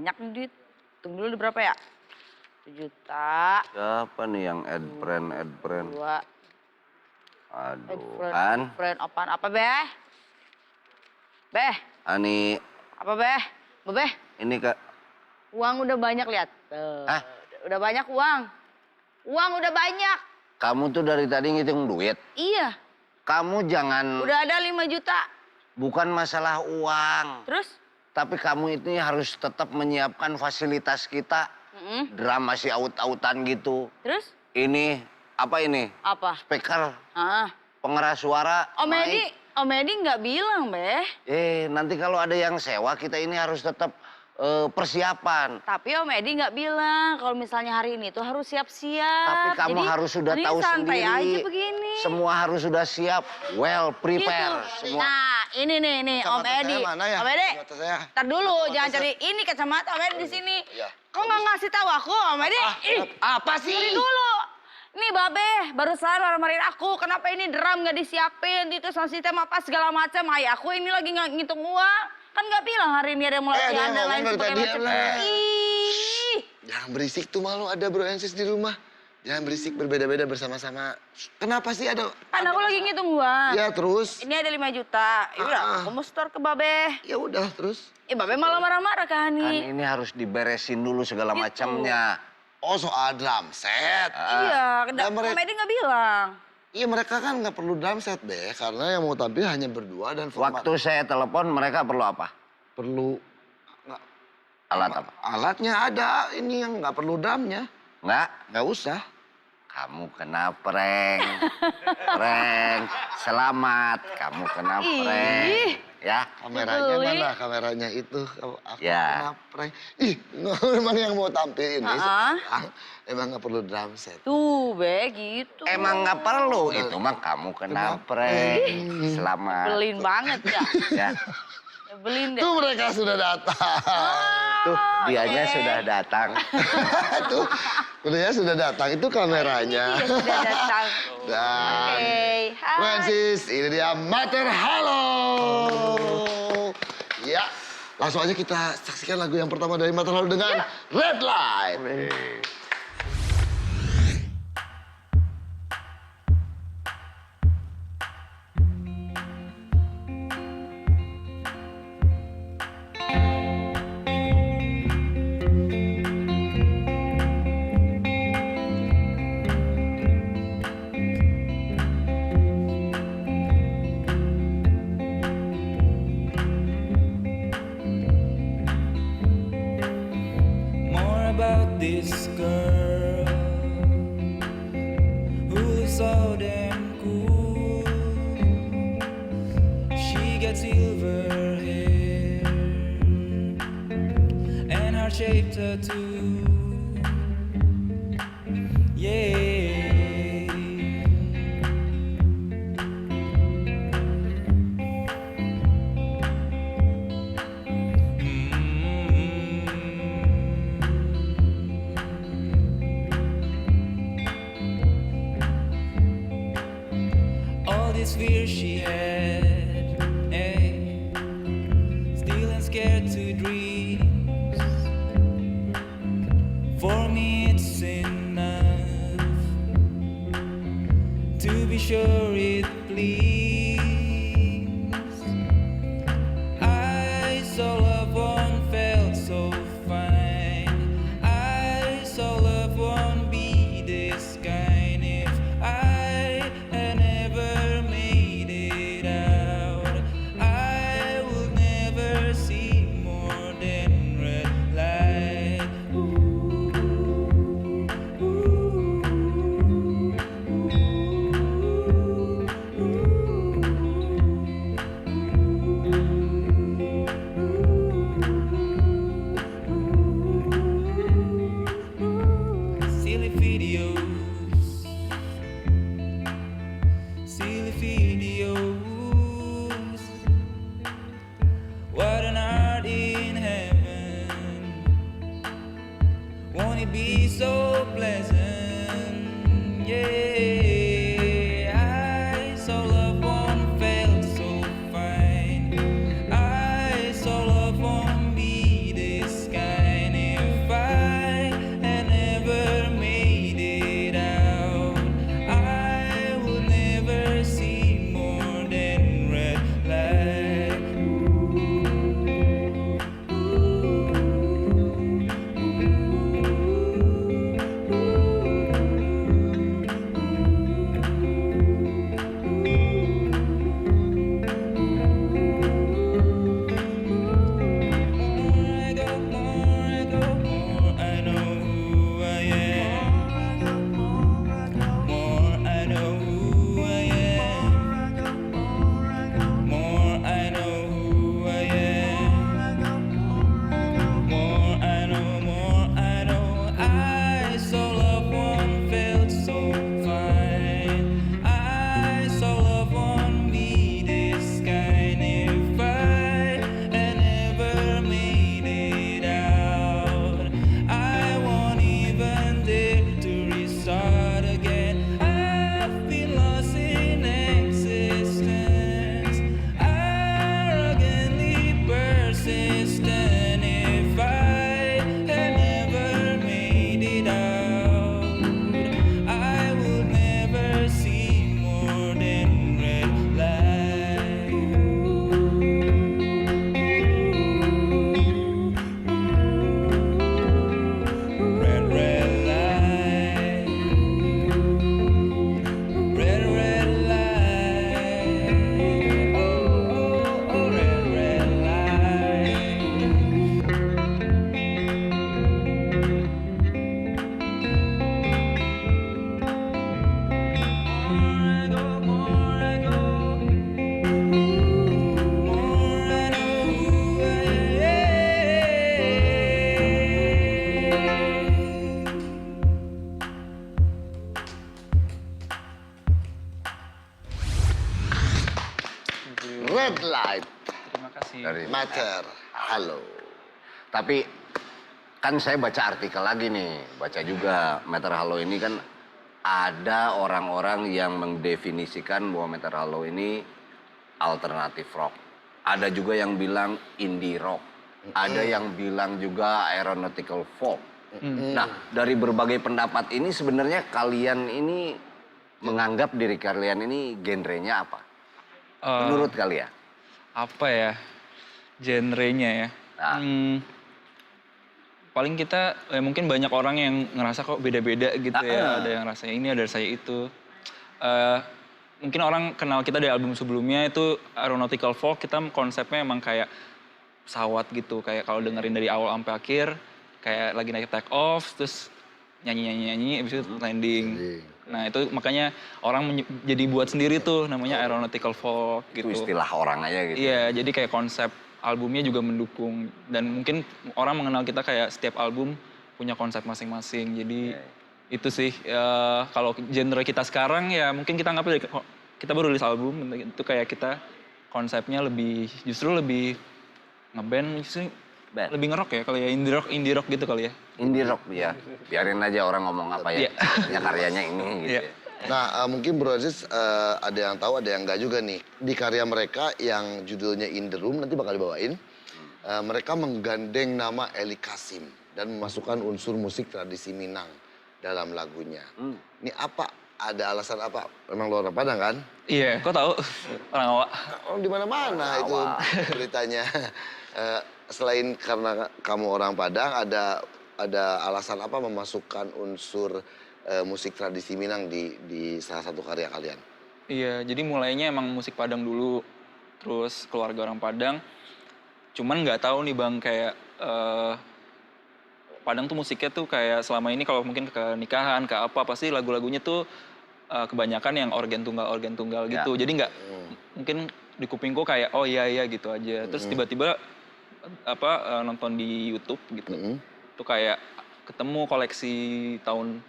banyak nih duit. Tunggu dulu berapa ya? 1 juta. Siapa nih yang add friend? 2. Aduh, Friend apaan? Apa, Beh? Beh? Ani. Apa, Beh? Beh? Ini Kak. Uang udah banyak, lihat. Tuh. Hah? Udah banyak uang. Uang udah banyak. Kamu tuh dari tadi ngitung duit. Iya. Kamu jangan... Udah ada 5 juta. Bukan masalah uang. Terus? Tapi kamu itu harus tetap menyiapkan fasilitas kita. Drum masih aut-autan gitu. Terus? Ini, apa ini? Apa? Speaker, Ah. pengeras suara. Om Edi nggak bilang, Beh. Nanti kalau ada yang sewa, kita ini harus tetap persiapan. Tapi Om Edi nggak bilang kalau misalnya hari ini tuh harus siap-siap. Tapi kamu Jadi, harus sudah ini tahu santai sendiri. aja begini. Semua harus sudah siap, well prepare. Gitu. Semua. Nah, ini nih Om Kacamata Edi. saya mana ya? Om Edi. Kacamata saya. Ntar dulu, Kacamata jangan saya. cari ini kacamata Om Edi di sini. Iya. Kok nggak ngasih tahu aku, Om Edi? Apa sih? Cari dulu. Nih Babe, baru salah marah-marahin aku. Kenapa ini drum nggak disiapin? Itu sound system apa segala macam. Ayah aku ini lagi ngitung uang. Kan nggak bilang hari ini ada yang mau latihan dan lain sebagainya. Ih. Jangan berisik tuh, malu ada Bro and Sis di rumah. Jangan berisik, berbeda-beda bersama-sama. Kenapa sih ada? Kan aku lagi ngitung uang. Ya terus. Ini ada 5 juta. Ya udah, aku mau store ke Babe. Ya udah terus. Babe malah marah-marah ke Kan Hani. ini harus diberesin dulu segala Gitu. macamnya. Oh soal drum set. Iya, Dan Om Edi nggak bilang. Iya mereka kan nggak perlu drum set deh, karena yang mau tampil hanya berdua dan format. Waktu saya telepon, mereka perlu apa? Perlu Alat apa? alatnya ada, ini yang nggak perlu drumnya. Nggak usah. Kamu kena prank. Prank. Selamat, kamu kena prank. Ih. Ya. Kameranya Betul, mana? Kameranya itu. Aku Ya. kena prank. Ih, memang yang mau tampil ini sekarang, emang nggak perlu drum set. Tuh, Be, gitu. Emang nggak perlu, itu mah kamu kena prank. Selamat. Belin banget ya. Ya. Belin deh. Tuh mereka sudah datang. Tuh, dianya oke. sudah datang. Tuh, mereka sudah datang. Itu kameranya. Dia sudah datang. Dan Oke, hai. Francis, ini dia Mater Halo. Ya, langsung aja kita saksikan lagu yang pertama dari Mater Halo dengan Red Light. More about this girl who looks so damn cool. She got silver hair and heart-shaped tattoo. Yeah. All this fear she had, still ain't scared to dream. For me it's enough to be sure it please. I saw love one felt so fine. I saw love one be this kind. If I had never made it out, I would never see more than red light. Silly videos, silly videos. What an art in heaven. Won't it be so pleasant? Yeah, I saw love one felt so fine. I saw love one be this kind. Halo. Tapi kan saya baca artikel lagi nih, baca juga Meter Halo ini kan ada orang-orang yang mendefinisikan bahwa Meter Halo ini alternatif rock. Ada juga yang bilang indie rock. Ada yang bilang juga aeronautical folk. Nah, dari berbagai pendapat ini sebenarnya kalian ini menganggap diri kalian ini genrenya apa? Menurut kalian? Apa ya genrenya ya? Nah. Paling kita mungkin banyak orang yang ngerasa kok beda-beda gitu ya. Ada yang rasanya ini, ada saya itu. Mungkin orang kenal kita dari album sebelumnya itu aeronautical folk. Kita konsepnya emang kayak pesawat gitu. Kayak kalau dengerin dari awal sampai akhir, kayak lagi naik take off, terus nyanyi, habis itu landing. Nah itu makanya orang jadi buat sendiri tuh namanya aeronautical folk gitu. Itu istilah orang aja gitu. Iya, jadi kayak konsep albumnya juga mendukung. Dan mungkin orang mengenal kita kayak setiap album punya konsep masing-masing. Jadi itu sih, kalau genre kita sekarang ya mungkin kita anggap kita baru rilis album, itu kayak kita konsepnya justru lebih ngeband, justru lebih ngerok ya kali ya, indie rock gitu kali ya. Indie rock ya, biarin aja orang ngomong apa ya, ya karyanya ini gitu. Iya. Nah, mungkin Bro Aziz ada yang tahu, ada yang enggak juga nih. Di karya mereka yang judulnya In The Room, nanti bakal dibawain. Mereka menggandeng nama Eli Kasim dan memasukkan unsur musik tradisi Minang dalam lagunya. Ini apa? Ada alasan apa? Memang lu orang Padang kan? Iya, kok tahu orang awak? Oh, di mana-mana itu beritanya. Selain karena kamu orang Padang, ada alasan apa memasukkan unsur musik tradisi Minang di salah satu karya kalian? Iya, jadi mulainya emang musik Padang dulu, terus keluarga orang Padang. Cuman nggak tahu nih Bang, kayak Padang tuh musiknya tuh kayak selama ini kalau mungkin ke nikahan, ke apa, pasti lagu-lagunya tuh kebanyakan yang organ tunggal gitu. Jadi nggak, mungkin di kupingku kayak oh iya gitu aja. Terus tiba-tiba nonton di YouTube gitu. Tuh kayak ketemu koleksi tahun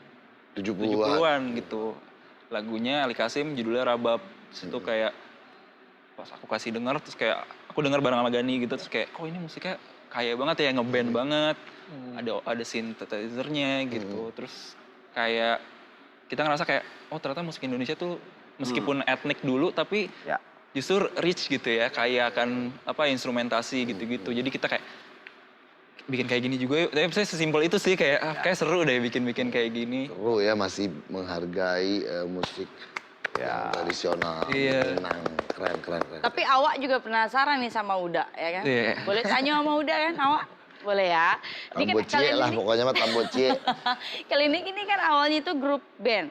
70-an gitu. Lagunya Ali Kasim judulnya Rabab. Terus itu kayak pas aku kasih denger, terus kayak aku denger bareng sama Gani gitu, terus kayak kok ini musiknya kaya banget ya, ngeband banget. Ada synthesizer-nya gitu. Terus kayak kita ngerasa kayak oh ternyata musik Indonesia tuh meskipun etnik dulu tapi justru rich gitu ya, kaya akan instrumentasi gitu-gitu. Jadi kita kayak bikin kayak gini juga yuk. Tapi saya sesimpel itu sih, kayak kayak seru deh bikin kayak gini. Seru ya, masih menghargai musik yang tradisional. Minang. Keren. Tapi awak juga penasaran nih sama Uda, ya kan? Boleh tanya sama Uda kan, awak? Boleh ya? Tambocie lah pokoknya mah Tambocie. Kali ini kan awalnya itu grup band.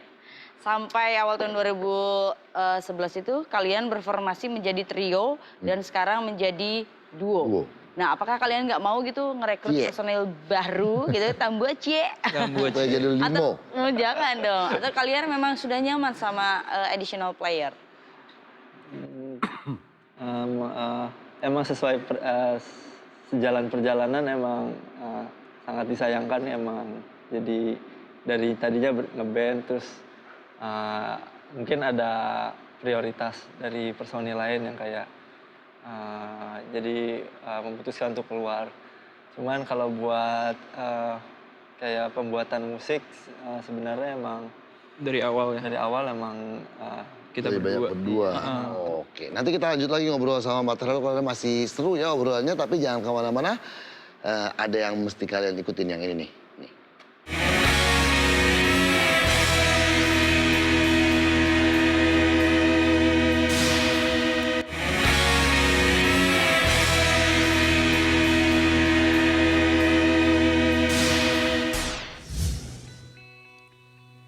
Sampai awal tahun 2011 itu kalian berformasi menjadi trio dan sekarang menjadi duo. Nah, apakah kalian nggak mau gitu ngerekrut personel baru gitu, Tambocie? Tambocie jadi limo. Atau, jangan dong. Atau kalian memang sudah nyaman sama additional player? Emang sesuai sejalan perjalanan emang sangat disayangkan emang. Jadi dari tadinya ngeband terus mungkin ada prioritas dari personil lain yang kayak jadi memutuskan untuk keluar. Cuman kalau buat kayak pembuatan musik sebenarnya emang Dari awal ya? Dari awal emang kita berdua. Oke, nanti kita lanjut lagi ngobrol sama Mbak Terlalu karena masih seru ya obrolannya, tapi jangan kemana-mana. Ada yang mesti kalian ikutin yang ini nih.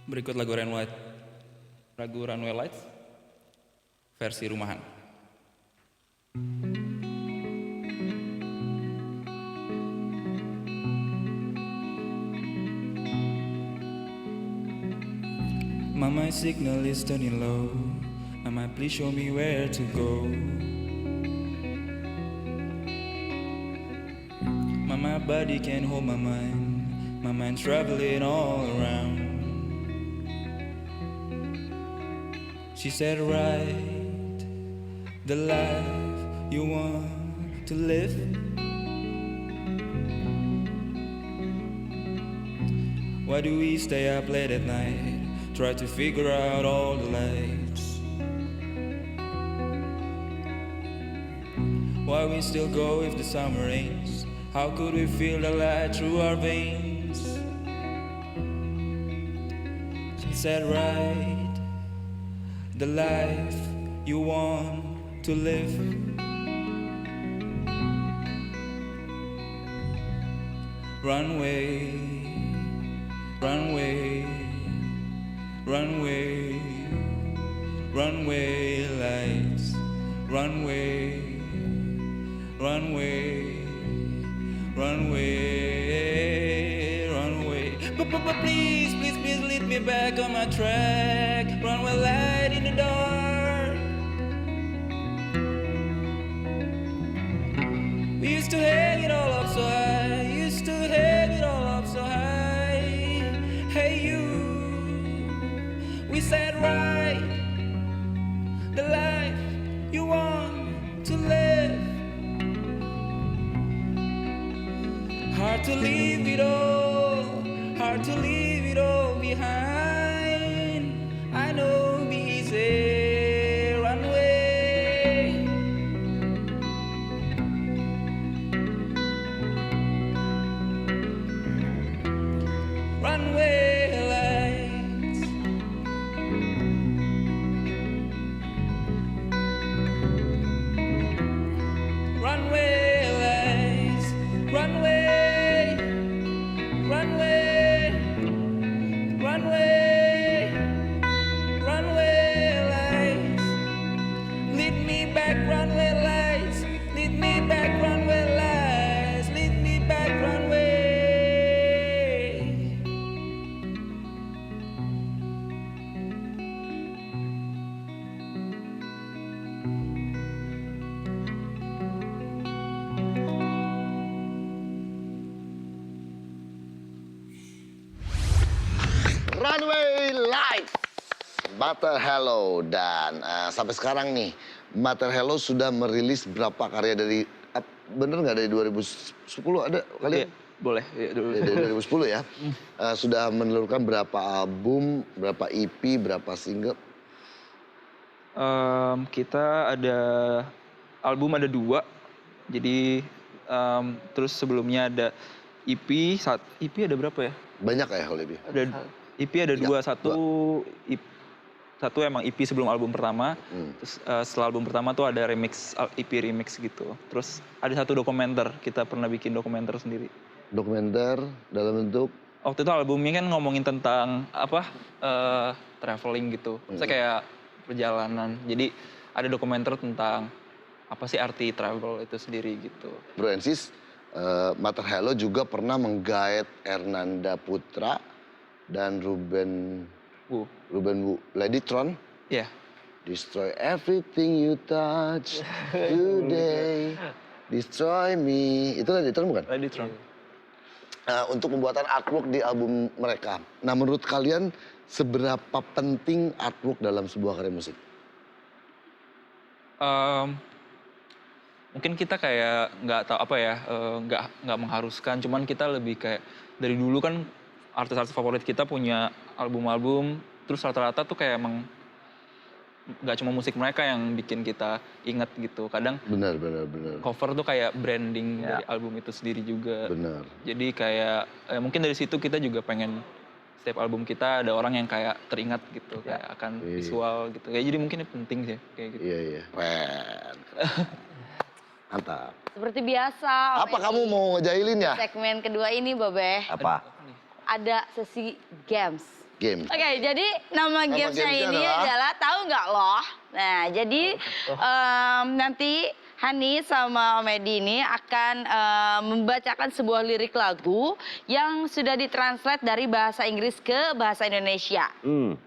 Berikut lagu Runway Lights versi rumahan. Mama, signal is turning low. Mama, please show me where to go. Mama, body can't hold my mind. My mind's traveling all around. She said, write the life you want to live. Why do we stay up late at night? Try to figure out all the lights. Why we still go if the summer rains? How could we feel the light through our veins? Is that right? The life you want to live. Runway, runway, runway, runway lights, runway, runway, runway, runway. But please, please, please lead me back on my track. Runway light in the dark. We used to hang it all up so high. Used to hang it all up so high. Hey you, we said right. The life you want to live. Hard to leave it all, hard to leave it all behind. I know be easy, runway. Runway lights. Runway lights, runway, runway, runway, runway lights. Lead me back, runway lights. Lead me back, runway lights. Lead me back, runway. Runway Lights, Matter Hello. Dan sampai sekarang nih, Matter Hello sudah merilis berapa karya dari, bener nggak dari 2010 ada kalian? Boleh. Ya, dulu. Dari 2010 ya. Sudah menelurkan berapa album, berapa EP, berapa single? Kita ada album ada 2. Jadi terus sebelumnya ada EP. EP ada berapa ya? Banyak ya kalau lebih? Ada EP ada 2. Satu emang EP sebelum album pertama. Terus setelah album pertama tuh ada EP remix gitu. Terus ada satu dokumenter, kita pernah bikin dokumenter sendiri. Dokumenter dalam bentuk? Waktu itu albumnya kan ngomongin tentang traveling gitu. Saya kayak perjalanan. Jadi ada dokumenter tentang apa sih arti travel itu sendiri gitu. Bro and Sis, Matter Hello juga pernah menggait Ernanda Putra dan Ruben Wu, Ladytron. Iya. Destroy everything you touch today, destroy me. Itu Ladytron bukan? Ladytron. Untuk pembuatan artwork di album mereka. Nah, menurut kalian seberapa penting artwork dalam sebuah karya musik? Mungkin kita kayak nggak tahu apa ya, nggak mengharuskan. Cuman kita lebih kayak dari dulu kan artis-artis favorit kita punya album-album, terus rata-rata tuh kayak emang nggak cuma musik mereka yang bikin kita inget gitu. Kadang Benar. cover tuh kayak branding dari album itu sendiri juga. Benar. Jadi kayak mungkin dari situ kita juga pengen setiap album kita ada orang yang kayak teringat gitu, kayak akan visual gitu. Kayak jadi mungkin ini penting sih kayak gitu. Iya. Keren. Mantap. Seperti biasa. Apa kamu mau ngejailin ya? Segmen kedua ini, Babe. Apa? Ada sesi games. Game. Oke, jadi nama gamesnya gamesnya ini adalah tahu nggak loh? Nah, jadi nanti Hani sama Om Edi ini akan membacakan sebuah lirik lagu yang sudah ditranslate dari bahasa Inggris ke bahasa Indonesia.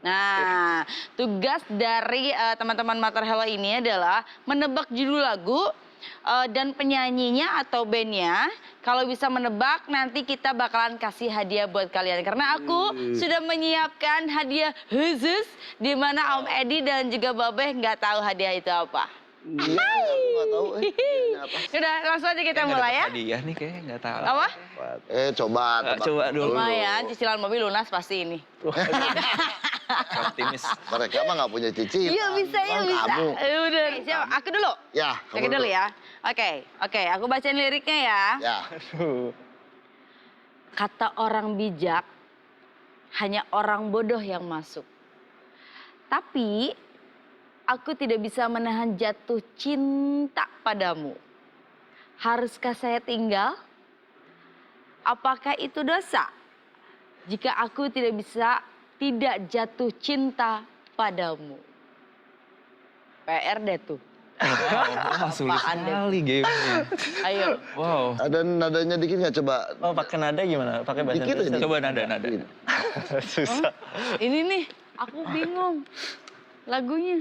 Nah, tugas dari teman-teman Matter Hello ini adalah menebak judul lagu dan penyanyinya atau bandnya. Kalau bisa menebak, nanti kita bakalan kasih hadiah buat kalian. Karena aku sudah menyiapkan hadiah khusus di mana Om Edi dan juga Babeh nggak tahu hadiah itu apa. Iya, aku nggak tahu. Ini apa? Udah, langsung aja kita Kayak nggak mulai dapet ya. hadiah nih kayaknya nggak tahu. Apa? Coba. tebak Coba dulu. Lumayan, cicilan mobil lunas pasti ini. Optimis. Mereka mah nggak punya cicilan. Iya bisa, iya Bang, bisa. Kamu. Udah, siap. Aku dulu. Ya, Aku dulu ya. Oke, aku bacain liriknya ya. Ya. Kata orang bijak, hanya orang bodoh yang masuk. Tapi, aku tidak bisa menahan jatuh cinta padamu. Haruskah saya tinggal? Apakah itu dosa? Jika aku tidak jatuh cinta padamu. PR deh tuh. Wow, sulit Apaan deh? sekali gamenya. Ayo. Wow. Ada nadanya dikit nggak coba? Oh, pakai nada gimana? Pakai bahasa Dikit Indonesia? aja. Coba nada. Susah. Ini nih, aku bingung. Lagunya.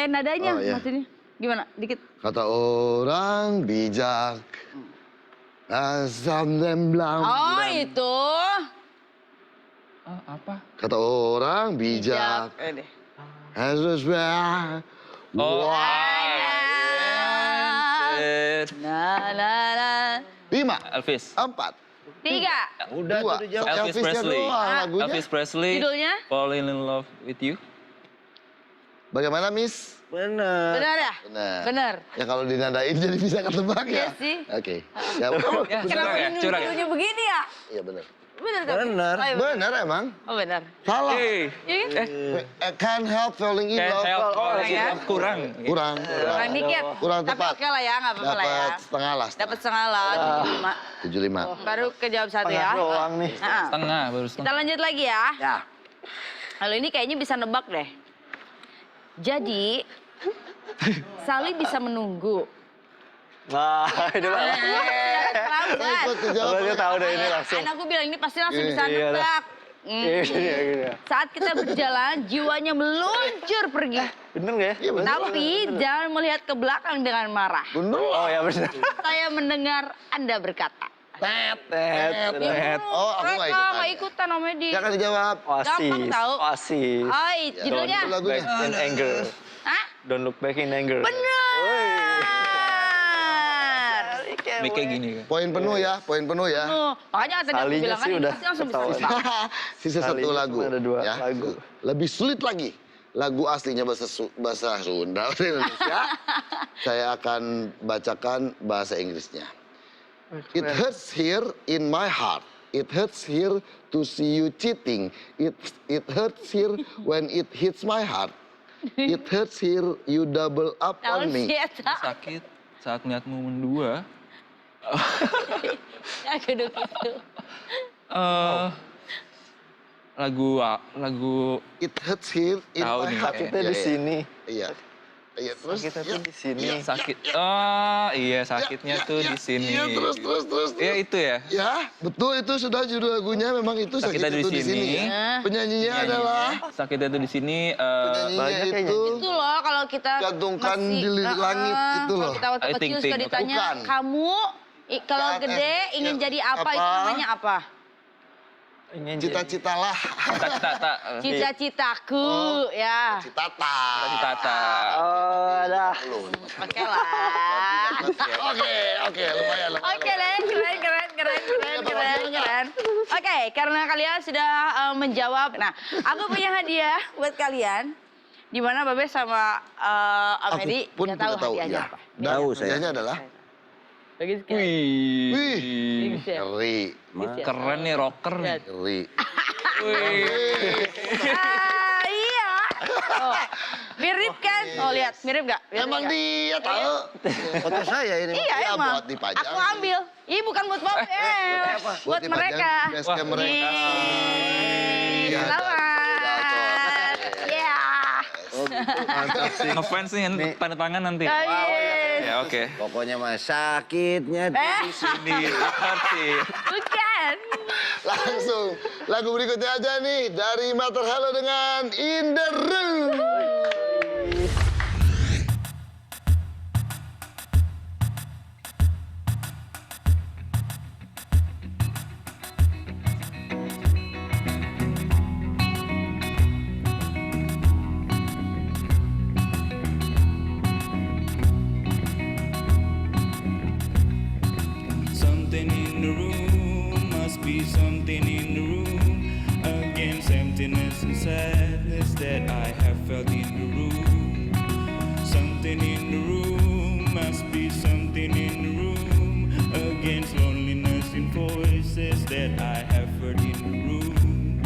Nadanya Oh, iya. maksudnya. Gimana? Dikit. Kata orang bijak. Asam dan blam. Oh, itu. Apa? Kata orang bijak. Deh. Harus Oh, Shit. Nah. 5, Elvis. 4, 3. Udah, 2. Elvis Presley. lagunya. Elvis Presley. Judulnya? Falling in Love with You. Bagaimana, Miss? Bener. Benar ya? Benar. Benar. Ya kalau dinadain jadi bisa ketebak ya? Iya sih. Oke. Ya, Ya, Kenapa curang ya. judulnya begini ya? iya benar. Benar kan? Benar. Oh, iya, Benar emang. Oh, benar. Salah. Hey, Iya kan? I can't help falling in can't love. help kurang ya? kurang. Kurang. Kurang dikit. Kurang Tapi tepat. oke lah ya, nggak apa-apa lah ya. Dapat setengah lah. Dapat setengah lah, 75. 75. Baru kejawab satu Tengah ya. doang nih. Nah, Setengah baru kita setengah. lanjut lagi ya. Ya. Kalau ini kayaknya bisa nebak deh. Jadi, Sally bisa menunggu. Nah, itu lah. Tahu kan? Ikut kejawab. Aku tahu deh ini langsung. Kan aku bilang ini pasti langsung bisa Iya, nebak. Iya. Saat kita berjalan, jiwanya meluncur pergi. Bener nggak ya? Iya benar. Tapi jangan melihat ke belakang dengan marah. Bener lah. Oh ya bener. Saya mendengar Anda berkata. Tet. Tet. Oh, aku nggak ikutan. Nggak ikutan namanya di. Jangan dijawab. Gampang Oasis. tahu. Oasis. Oh, Ya, judulnya. itu lagunya. Back in anger. Hah? Don't look back in anger. Benar. Kayak gini kan. Poin penuh ya, poin penuh ya. Makanya tadi aku Salinya bilang kan sih ini udah pasti langsung bisa ketahuan. nebak. Sisa Kali satu ini lagu. cuma ada 2 ya. lagu. Lebih sulit lagi. Lagu aslinya bahasa Sunda bahasa Indonesia. Saya akan bacakan bahasa Inggrisnya. It hurts here in my heart. It hurts here to see you cheating. It hurts here when it hits my heart. It hurts here you double up Tahun on me. sieta. Sakit saat melihatmu mendua. Ya gedung itu. Lagu It hurts here in Tahu my nih, heart. Sakitnya Iya, di iya. sini. Iya. Iya, terus. Sakitnya tuh di sini. sakit. Oh, iya sakitnya tuh di sini. Iya, terus. Iya itu ya. Ya, betul itu sudah judul lagunya memang itu sakit Sakitnya itu di di sini. sini. Penyanyinya adalah Sakitnya tuh di sini. penyanyinya banyak itu kayaknya. Itu loh kalau kita Gantungkan masih- di langit itu loh. Kalau kita waktu I kecil think, suka think. ditanya, Bukan. kamu kalau Bukan, gede ingin jadi apa? apa? Itu namanya apa? Ingin cita-citalah. Cita-cita. Cita-citaku, ya. Citata. Cita-cita. Oh, ada. Oke lah. Oke, lumayan. Oke deh, keren. Oke, karena kalian sudah menjawab. Nah, aku punya hadiah buat kalian. Di mana Babe sama Amedi Aku pun nggak tahu tidak tahu, hadiahnya ya. apa. Dan Tahu saya. hadiahnya adalah Bagi sekali. Wih, Ya. ngeri, Keren nih rocker nih. ngeri. Iya. Oh, mirip kan? Oh lihat, mirip nggak? Mirip Emang nggak? dia tahu. Foto saya ini. Iya Ya, emang. buat dipajang. Aku ambil. Ih bukan buat Babe. Buat dipajang mereka. di basecamp mereka. Iya, Selamat. Ya. Mantap sih. Ngefans nih tanda tangan nanti. Oh, yes. Ya oke. Pokoknya mah sakitnya di Di hati. Bukan. Langsung lagu berikutnya aja nih dari Mater Halo dengan In The Room. Something in the room, must be something in the room. Against emptiness and sadness that I have felt in the room. Something in the room, must be something in the room. Against loneliness and voices that I have heard in the room.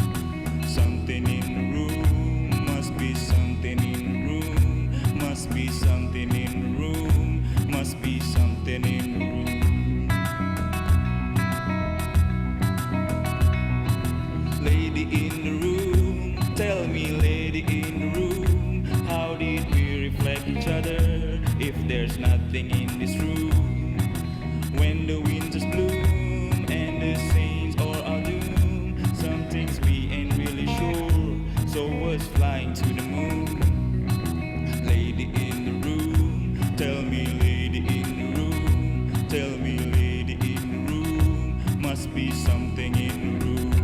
Something in the room, must be something in the room. Must be something in the room, must be something in the room. Lady in the room, tell me, lady in the room, how did we reflect each other if there's nothing in this room? When the winters bloom and the saints all are doomed, some things we ain't really sure, so what's flying to the moon? Lady in the room, tell me, lady in the room, tell me, lady in the room, must be something in the room.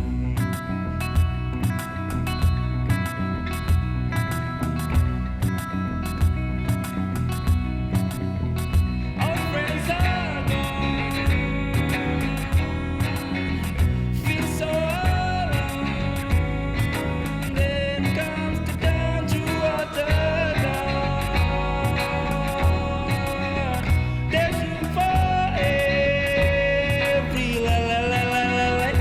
Our friends are gone, feel so alone. Then comes the dawn to water dawn. There's room for every la la la la la la.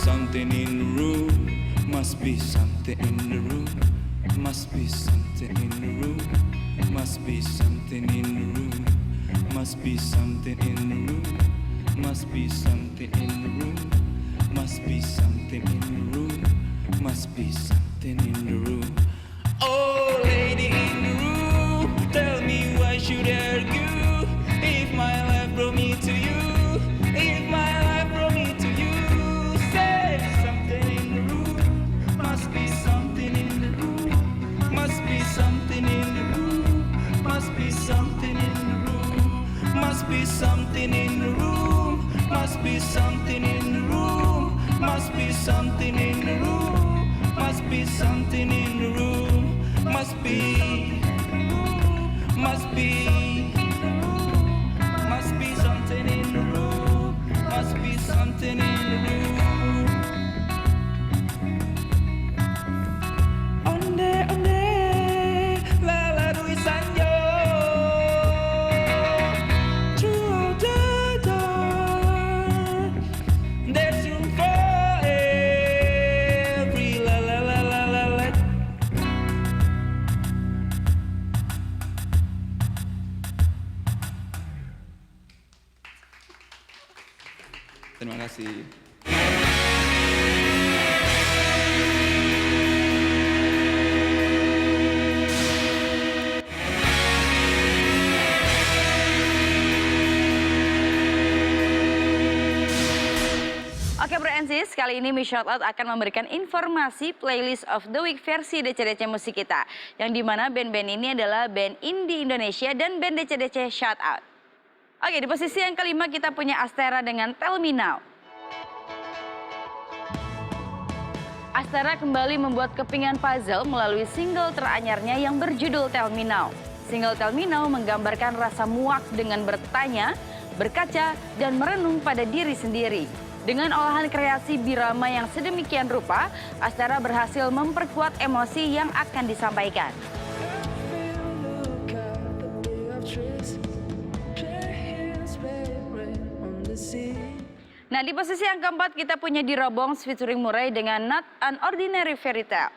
Something in the room, must be something in the room, must be something in the room, must be something in the room, must be something in the room, must be something in the room, must be something in the room, must be something in the room. Oh, lady in the room, tell me why should I argue if my life brought me to you, if my life brought me to you. Say something in the room, must be something in the room, must be something in the room, must be something in the room, must be something in the room, must be something in the room, must be something in the room, must be something in the room, must be, must be, must be something in the room, must be something in the room. Onde, lalui sanyo, through the door, there's room for every la la la la la la. Terima kasih. Oke Bro NCs, kali ini Miss Shoutout akan memberikan informasi playlist of the week versi DCDC musik kita. Yang dimana band-band ini adalah band indie Indonesia dan band DCDC Shoutout. Oke, di posisi yang kelima kita punya Astera dengan Tell Me Now. Astera kembali membuat kepingan puzzle melalui single teranyarnya yang berjudul Tell Me Now. Single Tell Me Now menggambarkan rasa muak dengan bertanya, berkaca, dan merenung pada diri sendiri. Dengan olahan kreasi birama yang sedemikian rupa, Astera berhasil memperkuat emosi yang akan disampaikan. Nah, di posisi yang keempat kita punya Dirobongs featuring Murai dengan Not an Ordinary Fairy Tale.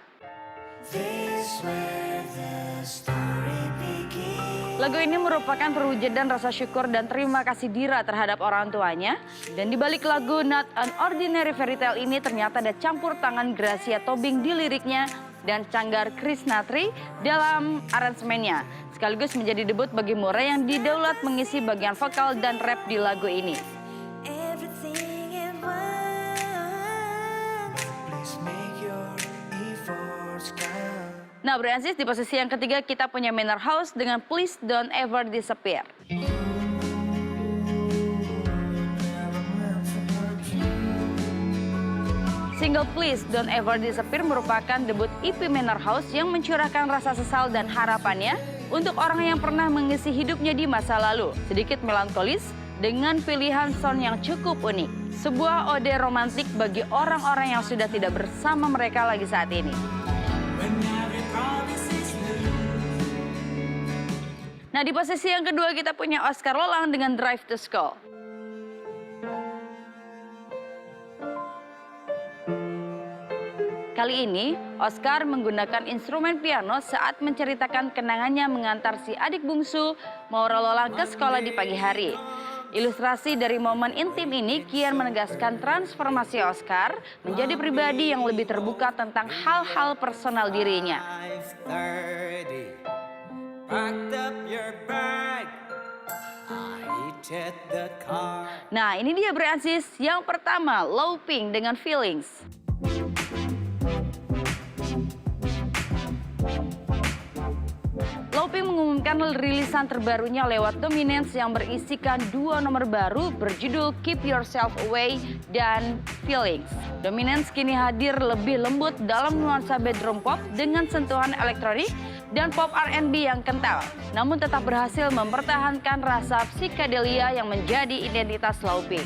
Lagu ini merupakan perwujudan rasa syukur dan terima kasih Dira terhadap orang tuanya. Dan di balik lagu Not an Ordinary Fairy Tale ini ternyata ada campur tangan Gracia Tobing di liriknya dan Canggar Krisnatri dalam aransemennya. Sekaligus menjadi debut bagi Murai yang didaulat mengisi bagian vokal dan rap di lagu ini. Nah, Bro Ansis, di posisi yang ketiga kita punya Manor House dengan Please Don't Ever Disappear. Single Please Don't Ever Disappear merupakan debut EP Manor House yang mencurahkan rasa sesal dan harapannya untuk orang yang pernah mengisi hidupnya di masa lalu. Sedikit melankolis dengan pilihan sound yang cukup unik. Sebuah ode romantik bagi orang-orang yang sudah tidak bersama mereka lagi saat ini. Nah, di posisi yang kedua kita punya Oscar Lolang dengan Drive to School. Kali ini, Oscar menggunakan instrumen piano saat menceritakan kenangannya mengantar si adik bungsu Maura Lolang ke sekolah di pagi hari. Ilustrasi dari momen intim ini kian menegaskan transformasi Oscar menjadi pribadi yang lebih terbuka tentang hal-hal personal dirinya. Nah, ini dia Bransis. Yang pertama, Low Pink dengan Feelings. Low Pink mengumumkan rilisan terbarunya lewat Dominance yang berisikan 2 nomor baru berjudul Keep Yourself Away dan Feelings. Dominance kini hadir lebih lembut dalam nuansa bedroom pop dengan sentuhan elektronik dan pop R&B yang kental, namun tetap berhasil mempertahankan rasa psikedelia yang menjadi identitas Low Pink.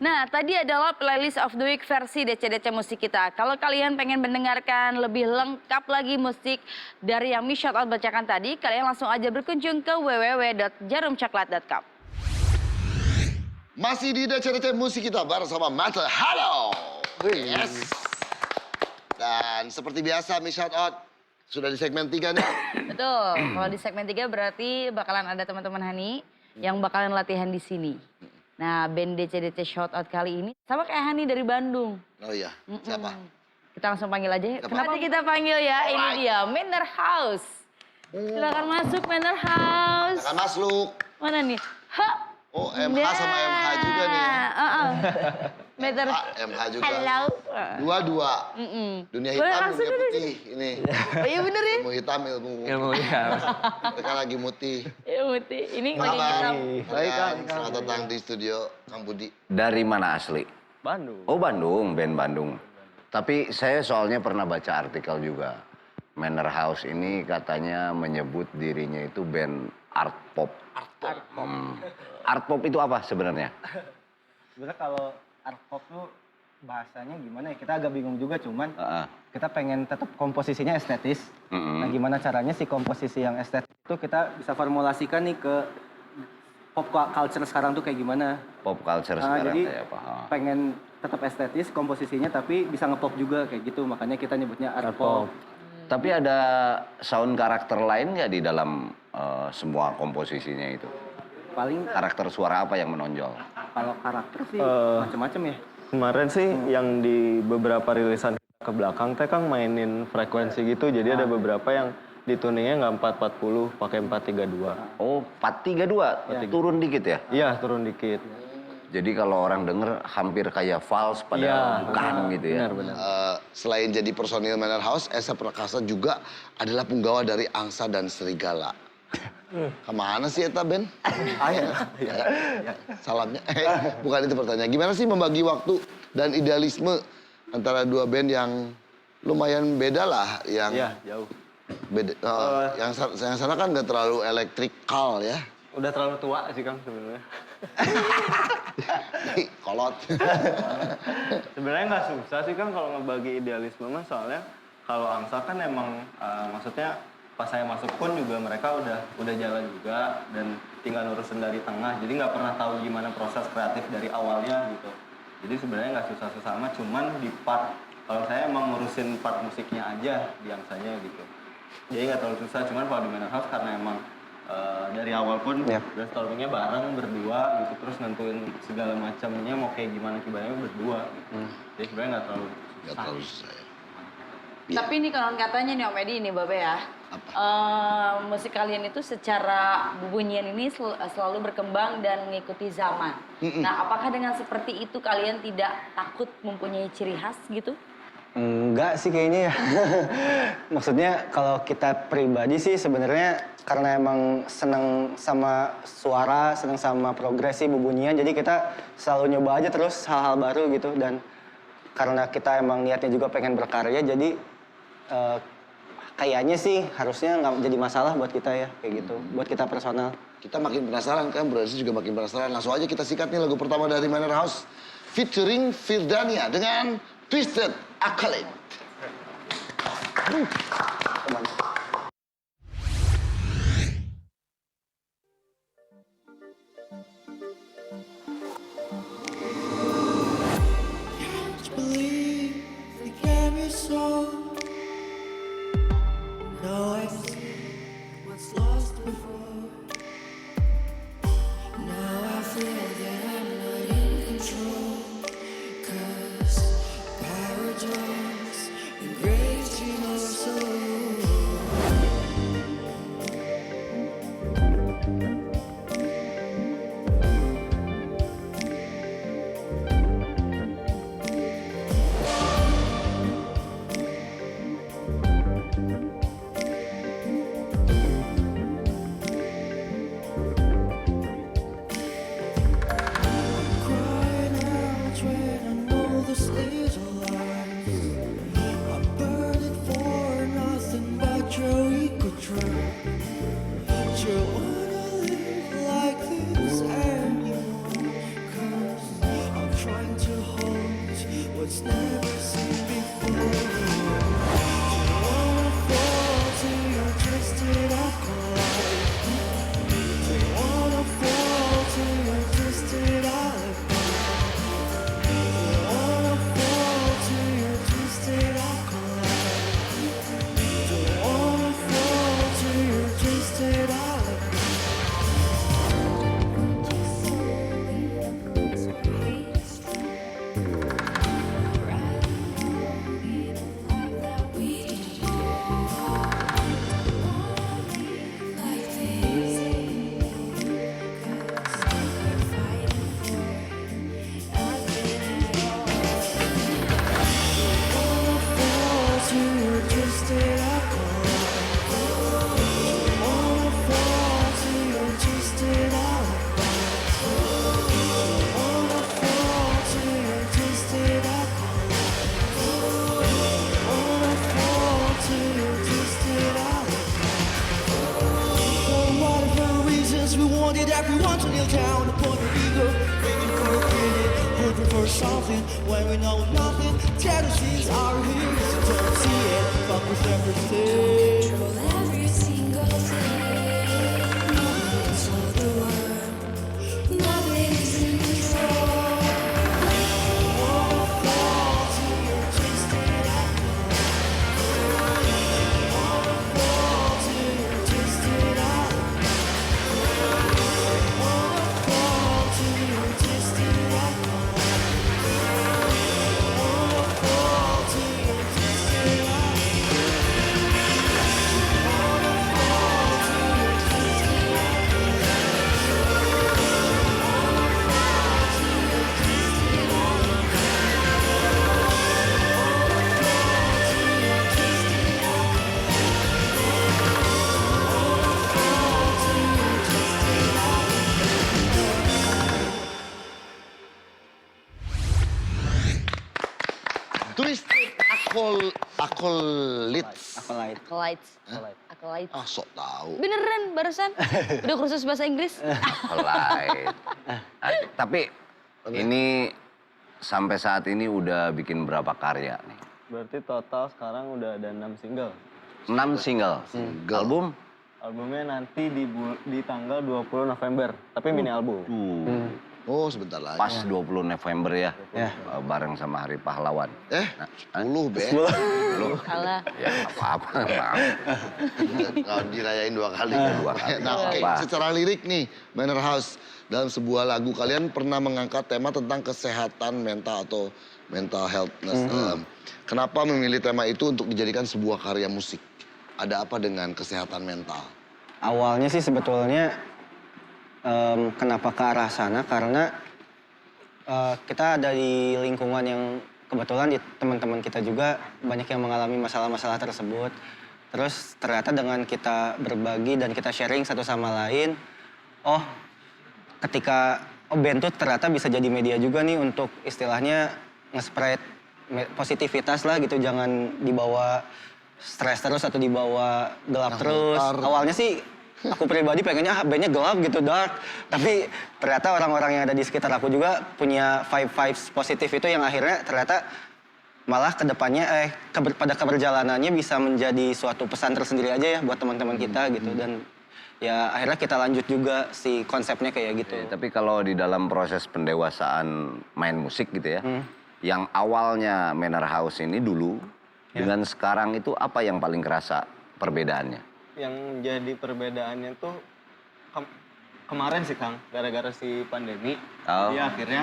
Nah, tadi adalah playlist of the week versi DC-DC musik kita. Kalau kalian pengen mendengarkan lebih lengkap lagi musik dari yang Miss Shoutout bacakan tadi, kalian langsung aja berkunjung ke www.jarumcoklat.com. Masih di DC musik kita bareng sama Matter. Halo. Yes. Dan seperti biasa Miss Shoutout sudah di segmen 3 nih. Betul. Kalau di segmen 3 berarti bakalan ada teman-teman Hani yang bakalan latihan di sini. Nah, band DC Shoutout kali ini sama kayak Hani dari Bandung. Oh iya, siapa? Kita langsung panggil aja. Siapa? Kenapa kita panggil ya? Ini dia Manor House. Silakan masuk Manor House. Akan masuk. Mana nih? Ha. Oh, MH sama MH juga nih. Manor. MH juga. Halo. Dua-dua. Dunia Boleh hitam, langsung dunia dulu putih. Ini. Oh iya bener ya? Ilmu hitam, ilmu. ya. Mereka lagi mutih. Iya Muti. Ini Apa lagi kita. Baik, Kang. Selamat datang di studio Kang Budi. Dari mana asli? Bandung. Oh Bandung, band Bandung. Tapi saya soalnya pernah baca artikel juga. Manor House ini katanya menyebut dirinya itu band art pop. Art pop. Art pop itu apa sebenarnya? Sebenarnya kalau art pop tuh bahasanya gimana ya? Kita agak bingung juga, cuman Heeh. kita pengen tetap komposisinya estetis. Nah, gimana caranya si komposisi yang estetis itu kita bisa formulasikan nih ke pop culture sekarang tuh kayak gimana? Pop culture Nah, sekarang jadi kayak apa? pengen tetap estetis komposisinya tapi bisa ngepop juga kayak gitu. Makanya kita nyebutnya art pop. Tapi ada sound karakter lain nggak di dalam semua komposisinya itu? Paling Karakter suara apa yang menonjol? kalau karakter sih macam-macam ya. Kemarin sih yang di beberapa rilisan ke belakang teh Kang mainin frekuensi gitu. Jadi ada beberapa yang di tuningnya nggak 440, pakai 432. Oh, 432, turun dikit ya? Iya, turun dikit. Jadi kalau orang denger hampir kayak vals Iya, padahal bukan gitu ya. Benar-benar. Selain jadi personil Manor House, Esa Prakasa juga adalah punggawa dari Angsa dan Serigala. Kemana sih Eta Ben? Salamnya. Bukan itu pertanyaan. Gimana sih membagi waktu dan idealisme antara dua band yang lumayan beda lah, yang Iya, jauh. beda. Yang sana kan nggak terlalu elektrikal ya. Udah terlalu tua sih Kang sebenarnya. Kolot. Sebenarnya nggak susah sih Kang kalau ngebagi idealisme mah, soalnya kalau Angsa kan emang maksudnya pas saya masuk pun juga mereka udah jalan juga dan tinggal ngurusin dari tengah, jadi nggak pernah tahu gimana proses kreatif dari awalnya gitu. Jadi sebenarnya nggak susah-susah amat, cuman di part kalau saya emang ngurusin part musiknya aja di Angsanya gitu. Jadi nggak terlalu susah, cuman kalau di Manor House karena emang dari awal pun brainstormingnya bareng berdua gitu, terus nentuin segala macamnya mau kayak gimana berdua gitu. Jadi sebenarnya nggak terlalu Nggak susah. terlalu susah ya. Tapi ini konon katanya nih Om Edi ini Babe ya. Musik kalian itu secara bunyian ini selalu berkembang dan mengikuti zaman. Nah, apakah dengan seperti itu kalian tidak takut mempunyai ciri khas gitu? Enggak sih kayaknya ya. Maksudnya kalau kita pribadi sih sebenarnya karena emang seneng sama suara, seneng sama progresi bubunyian, jadi kita selalu nyoba aja terus hal-hal baru gitu. Dan karena kita emang niatnya juga pengen berkarya, jadi kayaknya sih harusnya nggak jadi masalah buat kita ya, kayak gitu. Buat kita personal. Kita makin penasaran kan, Bro Aziz juga makin penasaran. Langsung aja kita sikat nih lagu pertama dari Manor House featuring Firdania dengan Twisted Accolade. Can't believe the game is so. Now I see what's lost before. Now I feel that I'm not in control. 'Cause paradox engraved in our soul. Crying out when I know this is a lie. I'm burning for nothing but your ego trip. You wanna live like this anymore? 'Cause I'm trying to hold what's never seen before. You wanna fall to your twisted acolyte. You wanna fall to your twisted alibi. You wanna fall to your twisted acolyte. You wanna fall to your twisted alibi. Fall to your twisted acolyte. You wanna fall to your twisted alibi. You wanna fall to your twisted acolyte. You wanna fall to your twisted alibi. For whatever reasons, we wanted everyone to kneel down upon your ego, begging for a credit, hoping for something when we know nothing. Jealousies are here, so don't see it. Fuck with everything. Control every single thing. Nothing's of the world. Nothing's in control. Fall to your twisted acolyte. Fall to your twisted acolyte. Fall to your twisted acolyte. Fall to your twisted acolyte. Twisted Accolade. Acolyte. Acolytes. Acolytes. Ah, sok tahu. Beneran barusan. Udah kursus bahasa Inggris. Accolade. Tapi ini sampai saat ini udah bikin berapa karya nih? Berarti total sekarang udah ada 6 single. 6 single. Album? Albumnya nanti di tanggal 20 November, tapi mini album. Oh, sebentar lagi. Pas 20 November ya. Ya. Bareng sama Hari Pahlawan. 10, Be. Lu? Kalah. Ya apa-apa. Maaf. Kalau dirayain 2 kali. Dua kali. Nah, oke, Apa? secara lirik nih, Manor House. Dalam sebuah lagu, kalian pernah mengangkat tema tentang kesehatan mental atau mental healthness. Kenapa memilih tema itu untuk dijadikan sebuah karya musik? Ada apa dengan kesehatan mental? Awalnya sih sebetulnya kenapa ke arah sana karena kita ada di lingkungan yang kebetulan di teman-teman kita juga banyak yang mengalami masalah-masalah tersebut. Terus ternyata dengan kita berbagi dan kita sharing satu sama lain, oh ketika band tuh ternyata bisa jadi media juga nih untuk istilahnya nge-spread positivitas lah gitu, jangan dibawa stres terus atau dibawa gelap terus. Awalnya sih aku pribadi pengennya bandnya gelap gitu, dark. Tapi ternyata orang-orang yang ada di sekitar aku juga punya vibes positif itu yang akhirnya ternyata malah kedepannya pada keberjalanannya bisa menjadi suatu pesan tersendiri aja ya buat teman-teman kita gitu. Dan ya akhirnya kita lanjut juga si konsepnya kayak gitu. Tapi kalau di dalam proses pendewasaan main musik gitu ya, yang awalnya Manor House ini dulu dengan sekarang itu apa yang paling kerasa perbedaannya? Yang jadi perbedaannya tuh kemarin sih Kang, gara-gara si pandemi, jadi akhirnya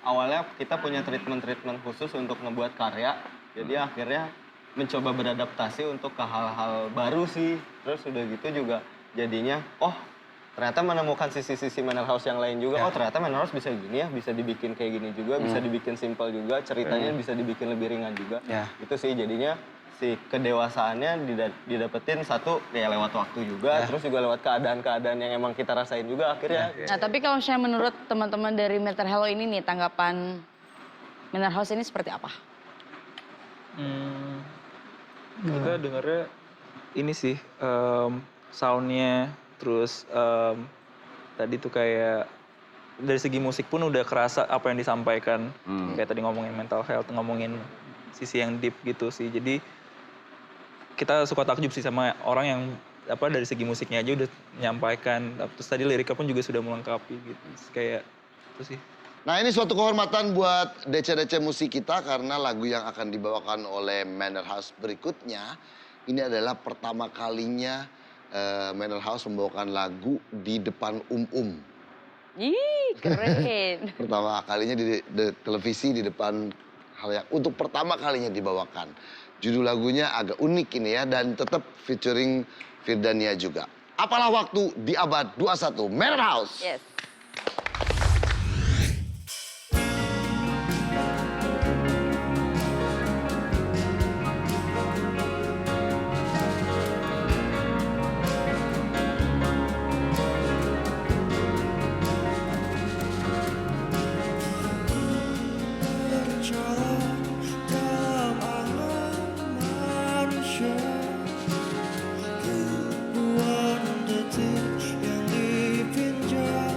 awalnya kita punya treatment khusus untuk ngebuat karya, jadi akhirnya mencoba beradaptasi untuk ke hal-hal baru sih. Terus udah gitu juga jadinya, oh ternyata menemukan sisi-sisi Manor House yang lain juga. Oh ternyata Manor House bisa gini ya, bisa dibikin kayak gini juga, bisa dibikin simpel juga, ceritanya bisa dibikin lebih ringan juga. Itu sih jadinya si kedewasaannya didapetin satu ya lewat waktu juga, terus juga lewat keadaan-keadaan yang emang kita rasain juga akhirnya. Nah, tapi kalau misalnya menurut teman-teman dari Mental Hello ini nih, tanggapan Manor House ini seperti apa? Kita dengarnya ini sih, soundnya, terus tadi tuh kayak dari segi musik pun udah kerasa apa yang disampaikan. Kayak tadi ngomongin mental health, ngomongin sisi yang deep gitu sih. Jadi kita suka takjub sih sama orang yang dari segi musiknya aja udah menyampaikan. Terus tadi liriknya pun juga sudah melengkapi gitu. Kayak itu sih. Nah ini suatu kehormatan buat DC-DC musik kita karena lagu yang akan dibawakan oleh Manor House berikutnya ini adalah pertama kalinya Manor House membawakan lagu di depan Ih, keren. Pertama kalinya di televisi di depan halayak untuk pertama kalinya dibawakan. Judul lagunya agak unik ini ya dan tetap featuring Firdania juga. Apalah waktu di abad 21 Manor House. Yes. Berjalan dalam alam manusia, ribuan detik yang dipinjam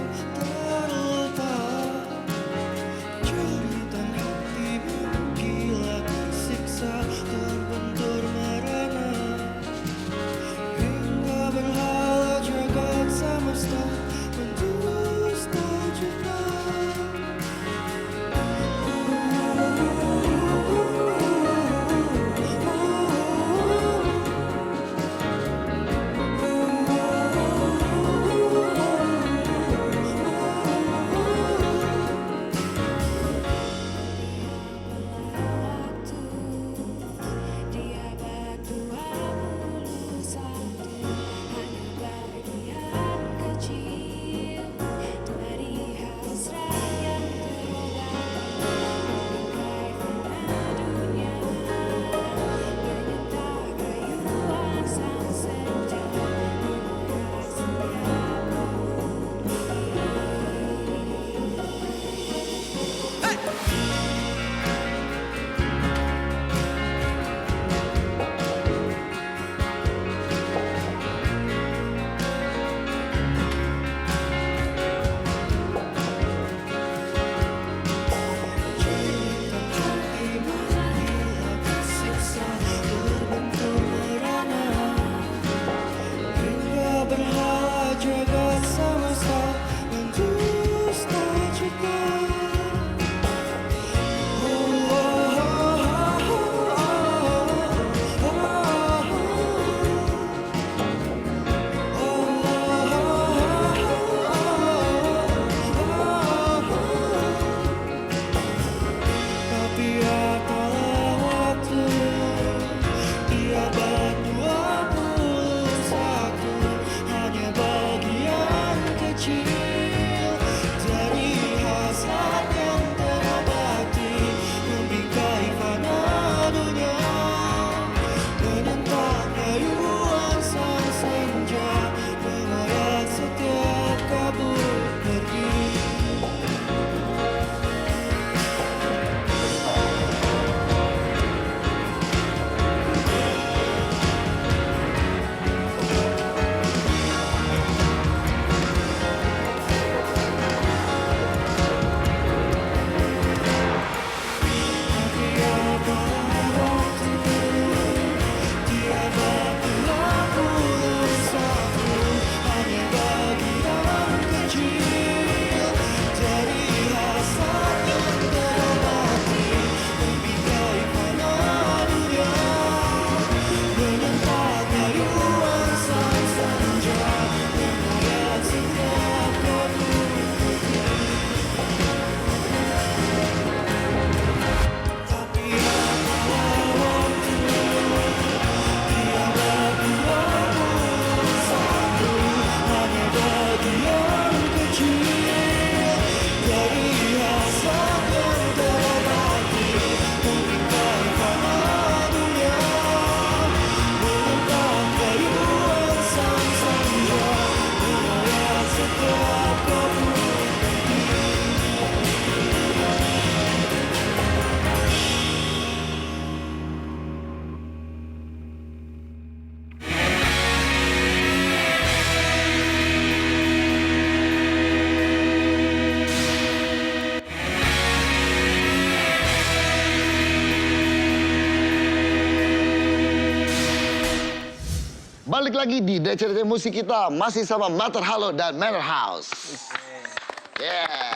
balik lagi di DC Musik kita. Masih sama Mater Halo dan Manor House.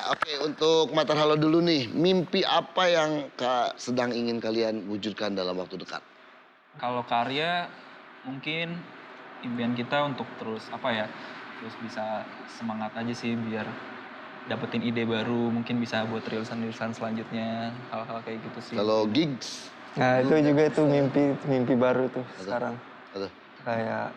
Oke, untuk Mater Halo dulu nih. Mimpi apa yang sedang ingin kalian wujudkan dalam waktu dekat? Kalau karya mungkin impian kita untuk terus terus bisa semangat aja sih biar dapetin ide baru, mungkin bisa buat rilisan-rilisan selanjutnya, hal-hal kayak gitu sih. Kalau gigs? Nah itu juga tuh mimpi baru tuh sekarang. Aduh. Kayak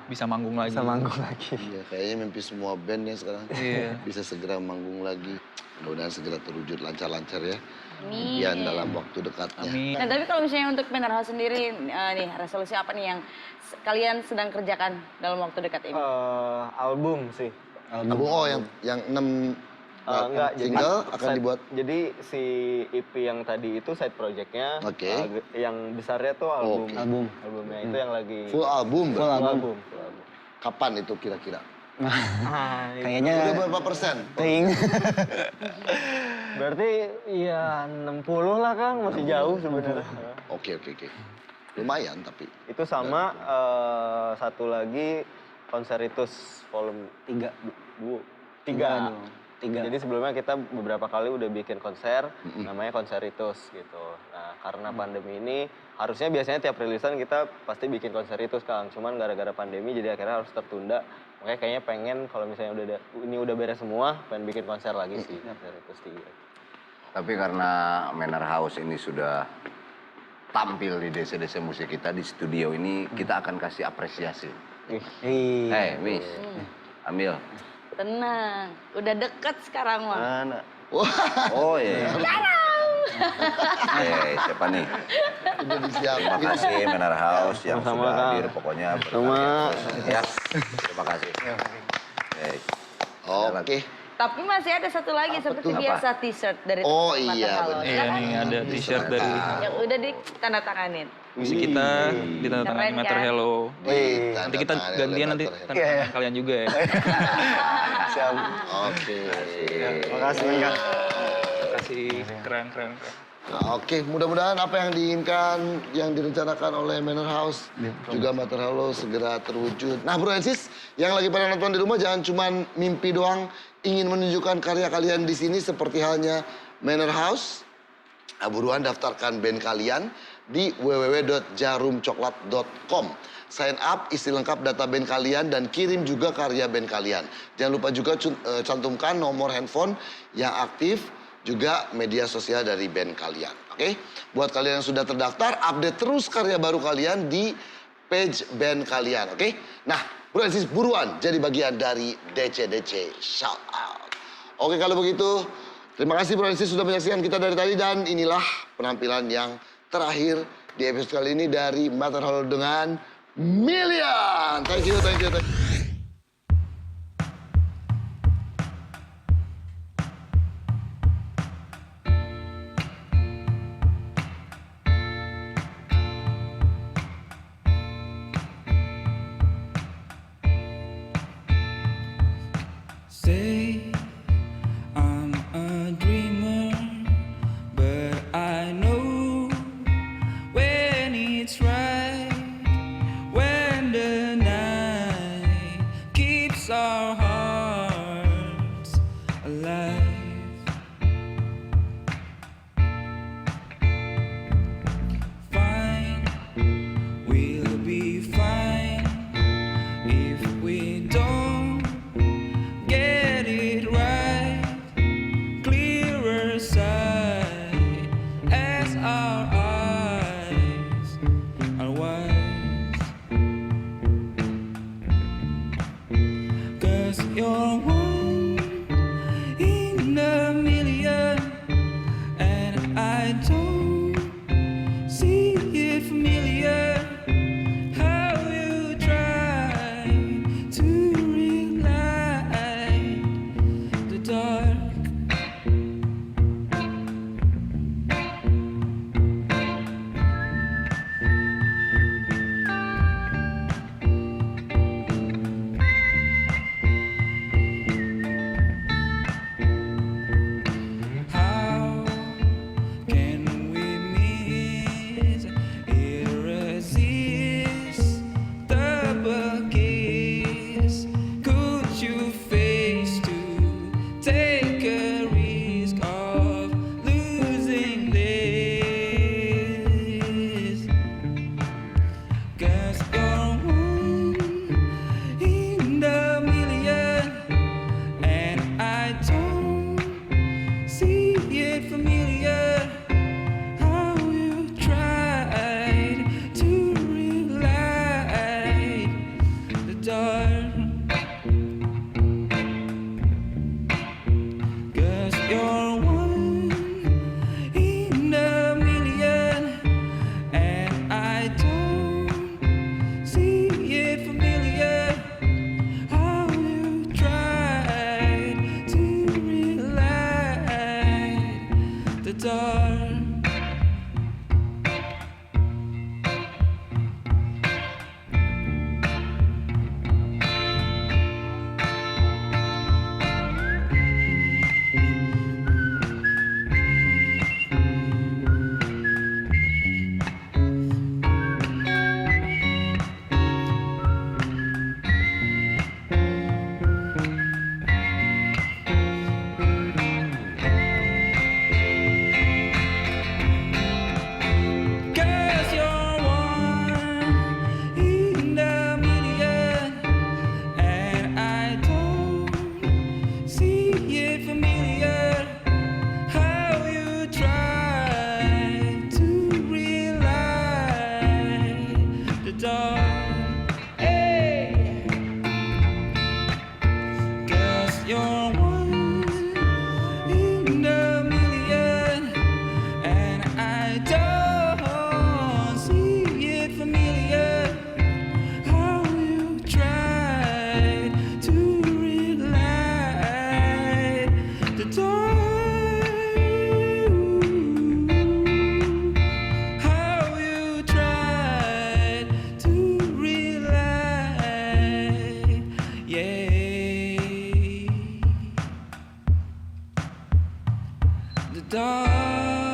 Bisa manggung lagi. bisa manggung lagi. Iya, kayaknya mimpi semua band ya sekarang. Iya. Bisa segera manggung lagi. Mudah-mudahan segera terwujud lancar-lancar ya. Amin. Impian dalam waktu dekatnya. Amin. Nah, tapi kalau misalnya untuk Manor House sendiri, nih resolusi apa nih yang kalian sedang kerjakan dalam waktu dekat ini? Album sih. Album yang 6 Enggak, single akan dibuat. Jadi si EP yang tadi itu side projectnya, Oke. yang besarnya tuh album. Oke. Albumnya itu yang lagi Full album. full berarti? album. Kapan itu kira-kira? Kayaknya Udah berapa persen? ting. Berarti ya 60 lah Kang, masih jauh sebenarnya. Oke. Lumayan tapi. Itu sama satu lagi Konseritus volume 3. Jadi sebelumnya kita beberapa kali udah bikin konser, namanya Konseritus gitu. Nah karena pandemi ini, harusnya biasanya tiap rilisan kita pasti bikin Konseritus Kang. Cuman gara-gara pandemi jadi akhirnya harus tertunda. Makanya kayaknya pengen kalau misalnya ini udah beres semua, pengen bikin konser lagi sih Konseritus 3. Tapi karena Manor House ini sudah tampil di DC Musik kita di studio ini, kita akan kasih apresiasi. Miss, ambil. Tenang, udah deket sekarang mah. Mana? Oh iya. Siapa nih? Udah disiapin. Terima kasih Manor House yang Sama-sama, sudah Kang. hadir pokoknya. Sama. Ya, terima kasih. Oke. Tapi masih ada satu lagi seperti tuh? biasa t-shirt dari Oh, Mater iya, Halo. benar. Iya nih ada t-shirt dari Yang udah ditandatanganin. musik kita, ditandatangani Keren, Mater kan? Hello. Wih, Nanti kita tanda tangan gantian oleh nanti Mater Hello. tanda tangan kalian juga ya. Siap. Oke. Makasih Kak. Terima kasih, keren. Nah, oke, mudah-mudahan apa yang diinginkan, yang direncanakan oleh Manor House, juga Mater Halo segera terwujud. Nah, Bro and Sis, yang lagi pada nonton di rumah jangan cuma mimpi doang, ingin menunjukkan karya kalian di sini seperti halnya Manor House. Nah, buruan daftarkan band kalian di www.jarumcoklat.com. Sign up, isi lengkap data band kalian, dan kirim juga karya band kalian. Jangan lupa juga cantumkan nomor handphone yang aktif, juga media sosial dari band kalian. Oke? Buat kalian yang sudah terdaftar, update terus karya baru kalian di page band kalian. Oke? Nah, Bro and Sis, buruan jadi bagian dari DC Shout Out. Oke, kalau begitu, terima kasih Bro and Sis sudah menyaksikan kita dari tadi, dan inilah penampilan yang terakhir di episode kali ini dari Mater Halo dengan Million. Thank you. Say I'm a dreamer, but I know when it's right, when the night it familiar? How you tried to relight the dark? 'Cause you're one in a million, and I don't see it familiar. How you tried to relight the dark. Cause you're one in a million, and I don't see it familiar. How you try to relight the dark. Hey. 'Cause you're one in a million, and I don't see it familiar. How you tried to relight the dark. How you tried to relight, yeah, the dark.